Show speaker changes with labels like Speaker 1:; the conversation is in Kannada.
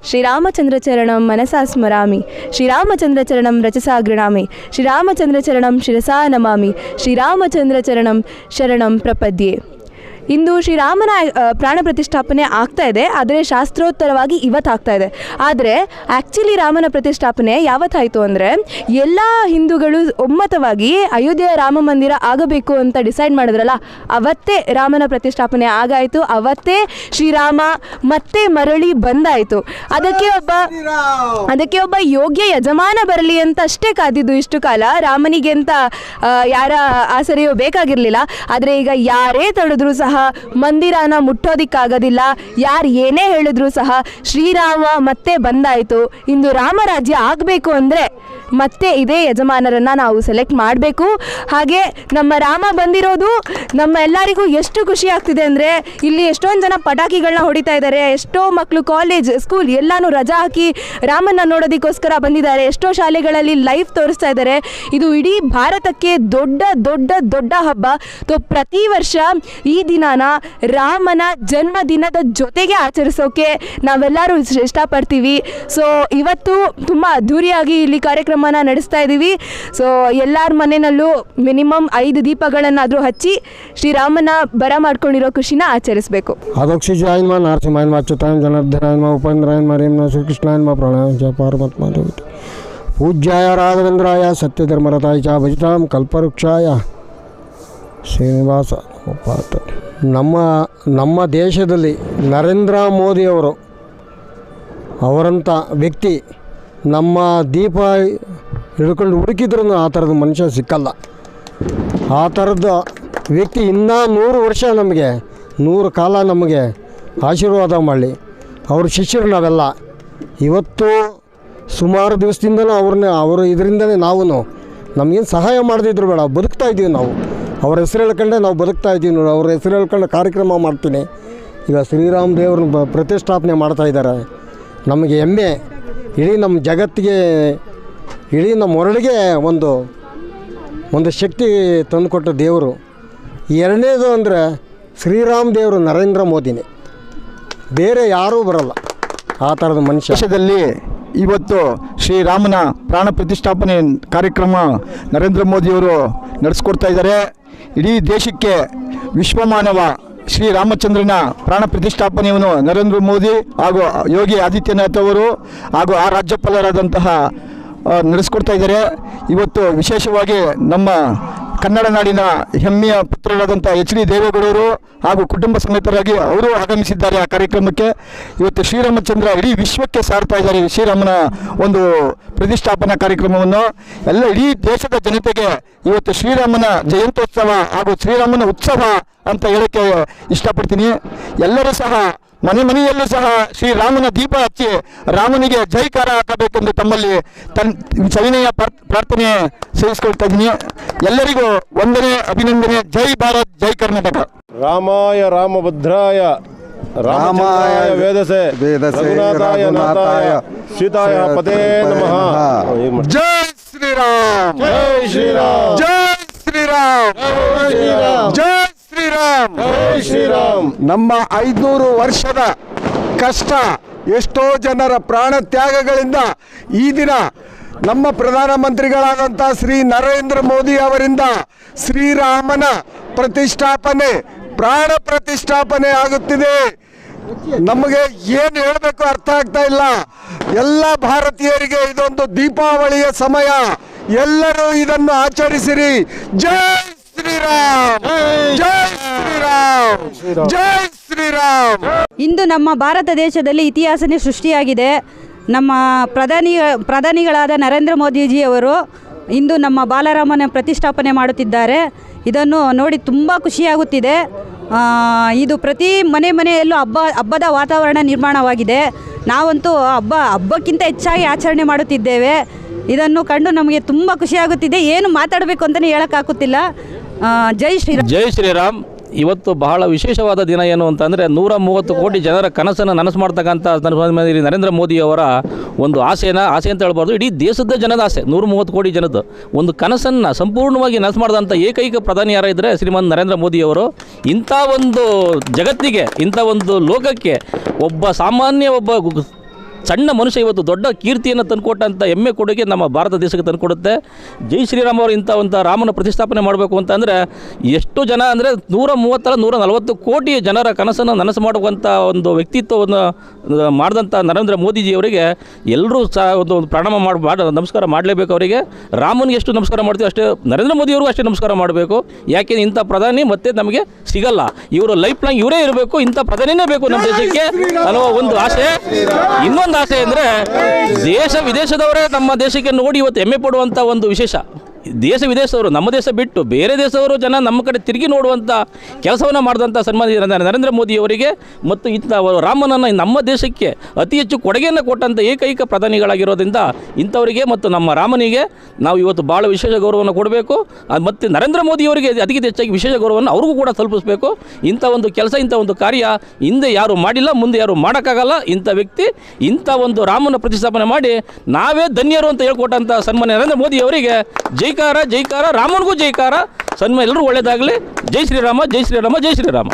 Speaker 1: ಶ್ರೀರಾಮಚಂದ್ರಚರಣಂ ಮನಸಾ ಸ್ಮರಾಮಿ, ಶ್ರೀರಾಮಚಂದ್ರಚರಣಂ ರಚಸಾ ಗೃಣಾಮಿ, ಶ್ರೀರಾಮಚಂದ್ರಚರಣಂ ಶಿರಸಾ ನಮಾಮಿ, ಶ್ರೀರಾಮಚಂದ್ರಚರಣಂ ಶರಣಂ ಪ್ರಪದ್ಯೆ. ಇಂದು ಶ್ರೀರಾಮನ ಪ್ರಾಣ ಪ್ರತಿಷ್ಠಾಪನೆ ಆಗ್ತಾ ಇದೆ, ಆದರೆ ಶಾಸ್ತ್ರೋತ್ತರವಾಗಿ ಇವತ್ತಾಗ್ತಾ ಇದೆ. ಆದರೆ ಆ್ಯಕ್ಚುಲಿ ರಾಮನ ಪ್ರತಿಷ್ಠಾಪನೆ ಯಾವತ್ತಾಯಿತು ಅಂದರೆ, ಎಲ್ಲ ಹಿಂದೂಗಳು ಒಮ್ಮತವಾಗಿ ಅಯೋಧ್ಯೆಯ ರಾಮ ಮಂದಿರ ಆಗಬೇಕು ಅಂತ ಡಿಸೈಡ್ ಮಾಡಿದ್ರಲ್ಲ, ಅವತ್ತೇ ರಾಮನ ಪ್ರತಿಷ್ಠಾಪನೆ ಆಗಾಯಿತು. ಅವತ್ತೇ ಶ್ರೀರಾಮ ಮತ್ತೆ ಮರಳಿ ಬಂದಾಯಿತು. ಅದಕ್ಕೆ ಒಬ್ಬ ಯೋಗ್ಯ ಯಜಮಾನ ಬರಲಿ ಅಂತ ಅಷ್ಟೇ ಕಾದಿದ್ದು ಇಷ್ಟು ಕಾಲ. ರಾಮನಿಗೆ ಅಂತ ಯಾರ ಆಸರೆಯೂ ಬೇಕಾಗಿರಲಿಲ್ಲ. ಆದರೆ ಈಗ ಯಾರೇ ತಡೆದ್ರೂ ಸಹ ಮಂದಿರನ ಮುಟ್ಟೋದಿಕ್ಕಾಗೋದಿಲ್ಲ. ಯಾರು ಏನೇ ಹೇಳಿದ್ರು ಸಹ ಶ್ರೀರಾಮ ಮತ್ತೆ ಬಂದಾಯಿತು. ಇಂದು ರಾಮರಾಜ್ಯ ಆಗಬೇಕು ಅಂದರೆ ಮತ್ತೆ ಇದೇ ಯಜಮಾನರನ್ನು ನಾವು ಸೆಲೆಕ್ಟ್ ಮಾಡಬೇಕು. ಹಾಗೆ ನಮ್ಮ ರಾಮ ಬಂದಿರೋದು ನಮ್ಮ ಎಲ್ಲರಿಗೂ ಎಷ್ಟು ಖುಷಿ ಆಗ್ತಿದೆ ಅಂದರೆ, ಇಲ್ಲಿ ಎಷ್ಟೊಂದು ಜನ ಪಟಾಕಿಗಳನ್ನ ಹೊಡಿತಾ ಇದ್ದಾರೆ. ಎಷ್ಟೋ ಮಕ್ಕಳು ಕಾಲೇಜ್ ಸ್ಕೂಲ್ ಎಲ್ಲನೂ ರಜಾ ಹಾಕಿ ರಾಮನ ನೋಡೋದಕ್ಕೋಸ್ಕರ ಬಂದಿದ್ದಾರೆ. ಎಷ್ಟೋ ಶಾಲೆಗಳಲ್ಲಿ ಲೈವ್ ತೋರಿಸ್ತಾ ಇದ್ದಾರೆ. ಇದು ಇಡೀ ಭಾರತಕ್ಕೆ ದೊಡ್ಡ ದೊಡ್ಡ ದೊಡ್ಡ ಹಬ್ಬ. ಪ್ರತಿ ವರ್ಷ ಈ ದಿನಾನ ರಾಮನ ಜನ್ಮದಿನದ ಜೊತೆಗೆ ಆಚರಿಸೋಕೆ ನಾವೆಲ್ಲರೂ ಇಷ್ಟಪಡ್ತೀವಿ. ಸೊ ಇವತ್ತು ತುಂಬ ಅದ್ಧೂರಿಯಾಗಿ ಇಲ್ಲಿ ಕಾರ್ಯಕ್ರಮನ ನಡೆಸ್ತಾ ಇದ್ದೀವಿ. ಸೊ ಎಲ್ಲರ ಮನೆಯಲ್ಲೂ ಮಿನಿಮಮ್ 5 ದೀಪಗಳನ್ನಾದರೂ ಹಚ್ಚಿ ಶ್ರೀರಾಮನ ಬರ ಮಾಡ್ಕೊಂಡಿರೋ ಖುಷಿನ ಆಚರಿಸಬೇಕು.
Speaker 2: ಅಧೋಕ್ಷಿಜಾಯನ್ಮ ನರಸಿಂಹಾಯನ್ಮ ಅಚ್ಯುತಾಯನ್ ಜನಾರ್ದನಾಯನ್ಮ ಉಪೇಂದ್ರಾಯನ್ಮ ರೇಮ್ನ ಶ್ರೀಕೃಷ್ಣಾಯನ್ಮ ಪ್ರಣಾಯ ಪಾರ್ವತ್ಮ ಪೂಜ್ಯಾಯ ರಾಘವೇಂದ್ರಾಯ ಸತ್ಯಧರ್ಮರತಾಯ ಚ ಭಜತಾಂ ಕಲ್ಪವೃಕ್ಷಾಯ ಶ್ರೀನಿವಾಸ ಉಪಾತ. ನಮ್ಮ ದೇಶದಲ್ಲಿ ನರೇಂದ್ರ ಮೋದಿಯವರು ಅವರಂಥ ವ್ಯಕ್ತಿ ನಮ್ಮ ದೀಪ ಹಿಡ್ಕೊಂಡು ಹುಡುಕಿದ್ರೂ ಆ ಥರದ ಮನುಷ್ಯ ಸಿಕ್ಕಲ್ಲ. ಆ ಥರದ ವ್ಯಕ್ತಿ ಇನ್ನೂ 100 ವರ್ಷ ನಮಗೆ 100 ಕಾಲ ನಮಗೆ ಆಶೀರ್ವಾದ ಮಾಡಲಿ. ಅವ್ರ ಶಿಷ್ಯರು ನಾವೆಲ್ಲ ಇವತ್ತು ಸುಮಾರು ದಿವಸದಿಂದಲೂ ಅವರು ಇದರಿಂದಲೇ ನಾವು ನಮಗೇನು ಸಹಾಯ ಮಾಡದಿದ್ರು ಬೇಡ, ಬದುಕ್ತಾ ಇದ್ದೀವಿ ನಾವು. ಅವ್ರ ಹೆಸರು ಹೇಳ್ಕೊಂಡೆ ನಾವು ಬದುಕ್ತಾ ಇದ್ದೀವಿ ನೋಡಿ. ಅವ್ರ ಹೆಸರು ಹೇಳ್ಕೊಂಡು ಕಾರ್ಯಕ್ರಮ ಮಾಡ್ತೀನಿ. ಈಗ ಶ್ರೀರಾಮ ದೇವ್ರನ್ನ ಪ್ರತಿಷ್ಠಾಪನೆ ಮಾಡ್ತಾಯಿದ್ದಾರೆ. ನಮಗೆ ಹೆಮ್ಮೆ. ಇಡೀ ನಮ್ಮ ಜಗತ್ತಿಗೆ, ಇಡೀ ನಮ್ಮ ಹೊರಳಿಗೆ ಒಂದು ಶಕ್ತಿ ತಂದುಕೊಟ್ಟ ದೇವರು. ಎರಡನೇದು ಅಂದರೆ ಶ್ರೀರಾಮ ದೇವರು ನರೇಂದ್ರ ಮೋದಿನೇ, ಬೇರೆ ಯಾರೂ ಬರಲ್ಲ ಆ ಥರದ ಮನುಷ್ಯ.
Speaker 3: ದೇಶದಲ್ಲಿ ಇವತ್ತು ಶ್ರೀರಾಮನ ಪ್ರಾಣ ಪ್ರತಿಷ್ಠಾಪನೆ ಕಾರ್ಯಕ್ರಮ ನರೇಂದ್ರ ಮೋದಿಯವರು ನಡೆಸ್ಕೊಡ್ತಾ ಇದ್ದಾರೆ. ಇಡೀ ದೇಶಕ್ಕೆ ವಿಶ್ವಮಾನವ ಶ್ರೀರಾಮಚಂದ್ರನ ಪ್ರಾಣ ಪ್ರತಿಷ್ಠಾಪನೆಯನ್ನು ನರೇಂದ್ರ ಮೋದಿ ಹಾಗೂ ಯೋಗಿ ಆದಿತ್ಯನಾಥ್ ಅವರು ಹಾಗೂ ಆ ರಾಜ್ಯಪಾಲರಾದಂತಹ ನಡೆಸ್ಕೊಡ್ತಾ ಇದ್ದಾರೆ. ಇವತ್ತು ವಿಶೇಷವಾಗಿ ನಮ್ಮ ಕನ್ನಡ ನಾಡಿನ ಹೆಮ್ಮೆಯ ಪುತ್ರರಾದಂಥ HD ದೇವೇಗೌಡರು ಹಾಗೂ ಕುಟುಂಬ ಸಮೇತರಾಗಿ ಅವರು ಆಗಮಿಸಿದ್ದಾರೆ ಆ ಕಾರ್ಯಕ್ರಮಕ್ಕೆ. ಇವತ್ತು ಶ್ರೀರಾಮಚಂದ್ರ ಇಡೀ ವಿಶ್ವಕ್ಕೆ ಸಾರ್ತಾ ಇದ್ದಾರೆ ಶ್ರೀರಾಮನ ಒಂದು ಪ್ರತಿಷ್ಠಾಪನಾ ಕಾರ್ಯಕ್ರಮವನ್ನು. ಎಲ್ಲ ಇಡೀ ದೇಶದ ಜನತೆಗೆ ಇವತ್ತು ಶ್ರೀರಾಮನ ಜಯಂತ್ಯೋತ್ಸವ ಹಾಗೂ ಶ್ರೀರಾಮನ ಉತ್ಸವ ಅಂತ ಹೇಳೋಕ್ಕೆ ಇಷ್ಟಪಡ್ತೀನಿ. ಎಲ್ಲರೂ ಸಹ ಮನೆಯಲ್ಲೂ ಸಹ ಶ್ರೀರಾಮನ ದೀಪ ಹಚ್ಚಿ ರಾಮನಿಗೆ ಜೈಕಾರ ಹಾಕಬೇಕೆಂದು ತಮ್ಮಲ್ಲಿ ಸವಿನಯ ಪ್ರಾರ್ಥನೆ ಸೇರಿಸ್ಕೊಳ್ತಾ ಇದ್ದೀನಿ. ಎಲ್ಲರಿಗೂ ವಂದನೆ, ಅಭಿನಂದನೆ. ಜೈ ಭಾರತ್, ಜೈ ಕರ್ನಾಟಕ.
Speaker 4: ರಾಮಾಯ ರಾಮಭದ್ರಾಯ ರಾಮಾಯ ವೇದಸೆ ರಘುನಾಥಾಯ ನಾಥಾಯ ಸೀತಾಯ ಪದೇ ನಮಃ.
Speaker 3: ಜೈ ಶ್ರೀರಾಮ್,
Speaker 4: ಜೈ ಶ್ರೀರಾಮ್,
Speaker 3: ಜೈ ಶ್ರೀರಾಮ್, ಜೈ ಶ್ರೀರಾಮ್,
Speaker 4: ಜೈ ಶ್ರೀರಾಮ್.
Speaker 3: ನಮ್ಮ 500 ವರ್ಷದ ಕಷ್ಟ, ಎಷ್ಟೋ ಜನರ ಪ್ರಾಣ ತ್ಯಾಗಗಳಿಂದ ಈ ದಿನ ನಮ್ಮ ಪ್ರಧಾನಮಂತ್ರಿಗಳಾದಂಥ ಶ್ರೀ ನರೇಂದ್ರ ಮೋದಿ ಅವರಿಂದ ಶ್ರೀರಾಮನ ಪ್ರತಿಷ್ಠಾಪನೆ, ಪ್ರಾಣ ಪ್ರತಿಷ್ಠಾಪನೆ ಆಗುತ್ತಿದೆ. ನಮಗೆ ಏನು ಹೇಳಬೇಕು ಅರ್ಥ ಆಗ್ತಾ ಇಲ್ಲ. ಎಲ್ಲ ಭಾರತೀಯರಿಗೆ ಇದೊಂದು ದೀಪಾವಳಿಯ ಸಮಯ. ಎಲ್ಲರೂ ಇದನ್ನು ಆಚರಿಸಿರಿ. ಜೈ ಶ್ರೀರಾಮ್, ಜೈ ಶ್ರೀರಾಮ್, ಜೈ ಶ್ರೀರಾಮ್.
Speaker 5: ಇಂದು ನಮ್ಮ ಭಾರತ ದೇಶದಲ್ಲಿ ಇತಿಹಾಸನೇ ಸೃಷ್ಟಿಯಾಗಿದೆ. ನಮ್ಮ ಪ್ರಧಾನಿಗಳಾದ ನರೇಂದ್ರ ಮೋದಿಜಿಯವರು ಇಂದು ನಮ್ಮ ಬಾಲರಾಮನ ಪ್ರತಿಷ್ಠಾಪನೆ ಮಾಡುತ್ತಿದ್ದಾರೆ. ಇದನ್ನು ನೋಡಿ ತುಂಬ ಖುಷಿಯಾಗುತ್ತಿದೆ. ಇದು ಪ್ರತಿ ಮನೆಯಲ್ಲೂ ಹಬ್ಬದ ವಾತಾವರಣ ನಿರ್ಮಾಣವಾಗಿದೆ. ನಾವಂತೂ ಹಬ್ಬಕ್ಕಿಂತ ಹೆಚ್ಚಾಗಿ ಆಚರಣೆ ಮಾಡುತ್ತಿದ್ದೇವೆ. ಇದನ್ನು ಕಂಡು ನಮಗೆ ತುಂಬ ಖುಷಿಯಾಗುತ್ತಿದೆ. ಏನು ಮಾತಾಡಬೇಕು ಅಂತಲೇ ಹೇಳೋಕ್ಕಾಗುತ್ತಿಲ್ಲ. ಜೈ ಶ್ರೀರಾಮ್.
Speaker 6: ಜೈ ಶ್ರೀರಾಮ್. ಇವತ್ತು ಬಹಳ ವಿಶೇಷವಾದ ದಿನ ಏನು ಅಂತಂದರೆ 130 ಕೋಟಿ ಜನರ ಕನಸನ್ನು ನನಸು ಮಾಡ್ತಕ್ಕಂಥ ನರೇಂದ್ರ ಮೋದಿಯವರ ಒಂದು ಆಸೆ ಅಂತ ಹೇಳ್ಬಾರ್ದು, ಇಡೀ ದೇಶದ ಜನದ ಆಸೆ. 130 ಕೋಟಿ ಜನದ ಒಂದು ಕನಸನ್ನು ಸಂಪೂರ್ಣವಾಗಿ ನನಸು ಮಾಡಿದಂಥ ಏಕೈಕ ಪ್ರಧಾನಿ ಯಾರಿದ್ದರೆ ಶ್ರೀಮಾನ್ ನರೇಂದ್ರ ಮೋದಿಯವರು. ಇಂಥ ಒಂದು ಜಗತ್ತಿಗೆ, ಇಂಥ ಒಂದು ಲೋಕಕ್ಕೆ ಒಬ್ಬ ಸಣ್ಣ ಮನುಷ್ಯ ಇವತ್ತು ದೊಡ್ಡ ಕೀರ್ತಿಯನ್ನು ತಂದುಕೊಟ್ಟಂಥ ಹೆಮ್ಮೆ ಕೊಡುಗೆ ನಮ್ಮ ಭಾರತ ದೇಶಕ್ಕೆ ತಂದುಕೊಡುತ್ತೆ. ಜೈ ಶ್ರೀರಾಮ್ ಅವರು ಇಂಥ ಒಂದು ರಾಮನ ಪ್ರತಿಷ್ಠಾಪನೆ ಮಾಡಬೇಕು ಅಂತಂದರೆ ಎಷ್ಟು ಜನ ಅಂದರೆ 140 ಕೋಟಿ ಜನರ ಕನಸನ್ನು ನನಸು ಮಾಡುವಂಥ ಒಂದು ವ್ಯಕ್ತಿತ್ವವನ್ನು ಮಾಡಿದಂಥ ನರೇಂದ್ರ ಮೋದಿಜಿಯವರಿಗೆ ಎಲ್ಲರೂ ಸಹ ಒಂದು ಪ್ರಣಾಮ ಮಾಡಿ ನಮಸ್ಕಾರ ಮಾಡಲೇಬೇಕು. ಅವರಿಗೆ ರಾಮನಿಗೆ ಎಷ್ಟು ನಮಸ್ಕಾರ ಮಾಡ್ತೀವಿ ಅಷ್ಟೇ ನರೇಂದ್ರ ಮೋದಿಯವ್ರಿಗೂ ಅಷ್ಟೇ ನಮಸ್ಕಾರ ಮಾಡಬೇಕು. ಯಾಕೆಂದರೆ ಇಂಥ ಪ್ರಧಾನಿ ಮತ್ತೆ ನಮಗೆ ಸಿಗಲ್ಲ, ಇವರು ಲೈಫ್ ಲಾಂಗ್ ಇವರೇ ಇರಬೇಕು, ಇಂಥ ಪ್ರಧಾನಿನೇ ಬೇಕು ನಮ್ಮ ದೇಶಕ್ಕೆ ಅನ್ನೋ ಒಂದು ಆಸೆ. ಇನ್ನೊಂದು ಆಸೆ ಅಂದರೆ ದೇಶ ವಿದೇಶದವರೇ ನಮ್ಮ ದೇಶಕ್ಕೆ ನೋಡಿ ಇವತ್ತು ಹೆಮ್ಮೆ ಪಡುವಂಥ ಒಂದು ವಿಶೇಷ. ದೇಶ ವಿದೇಶದವರು ನಮ್ಮ ದೇಶ ಬಿಟ್ಟು ಬೇರೆ ದೇಶದವರು ಜನ ನಮ್ಮ ಕಡೆ ತಿರುಗಿ ನೋಡುವಂಥ ಕೆಲಸವನ್ನು ಮಾಡಿದಂಥ ಸನ್ಮಾನ್ಯ ನರೇಂದ್ರ ಮೋದಿಯವರಿಗೆ ಮತ್ತು ಇಂಥ ರಾಮನನ್ನು ನಮ್ಮ ದೇಶಕ್ಕೆ ಅತಿ ಹೆಚ್ಚು ಕೊಡುಗೆಯನ್ನು ಕೊಟ್ಟಂಥ ಏಕೈಕ ಪ್ರಧಾನಿಗಳಾಗಿರೋದ್ರಿಂದ ಇಂಥವರಿಗೆ ಮತ್ತು ನಮ್ಮ ರಾಮನಿಗೆ ನಾವು ಇವತ್ತು ಭಾಳ ವಿಶೇಷ ಗೌರವವನ್ನು ಕೊಡಬೇಕು. ಮತ್ತು ನರೇಂದ್ರ ಮೋದಿಯವರಿಗೆ ಅದಕ್ಕಿಂತ ಹೆಚ್ಚಾಗಿ ವಿಶೇಷ ಗೌರವವನ್ನು ಅವ್ರಿಗೂ ಕೂಡ ತಲುಪಿಸಬೇಕು. ಇಂಥ ಒಂದು ಕೆಲಸ, ಇಂಥ ಒಂದು ಕಾರ್ಯ ಹಿಂದೆ ಯಾರು ಮಾಡಿಲ್ಲ, ಮುಂದೆ ಯಾರು ಮಾಡೋಕ್ಕಾಗಲ್ಲ. ಇಂಥ ವ್ಯಕ್ತಿ ಇಂಥ ಒಂದು ರಾಮನ ಪ್ರತಿಷ್ಠಾಪನೆ ಮಾಡಿ ನಾವೇ ಧನ್ಯರು ಅಂತ ಹೇಳ್ಕೊಟ್ಟಂಥ ಸನ್ಮಾನ್ಯ ನರೇಂದ್ರ ಮೋದಿಯವರಿಗೆ ಜೈಕಾರ, ಜೈಕಾರ, ರಾಮನಿಗೂ ಜೈಕಾರ. ಸನ್ಮಾನ ಎಲ್ಲರೂ ಒಳ್ಳೆಯದಾಗಲಿ. ಜೈ ಶ್ರೀರಾಮ, ಜೈ ಶ್ರೀರಾಮ, ಜೈ ಶ್ರೀರಾಮ.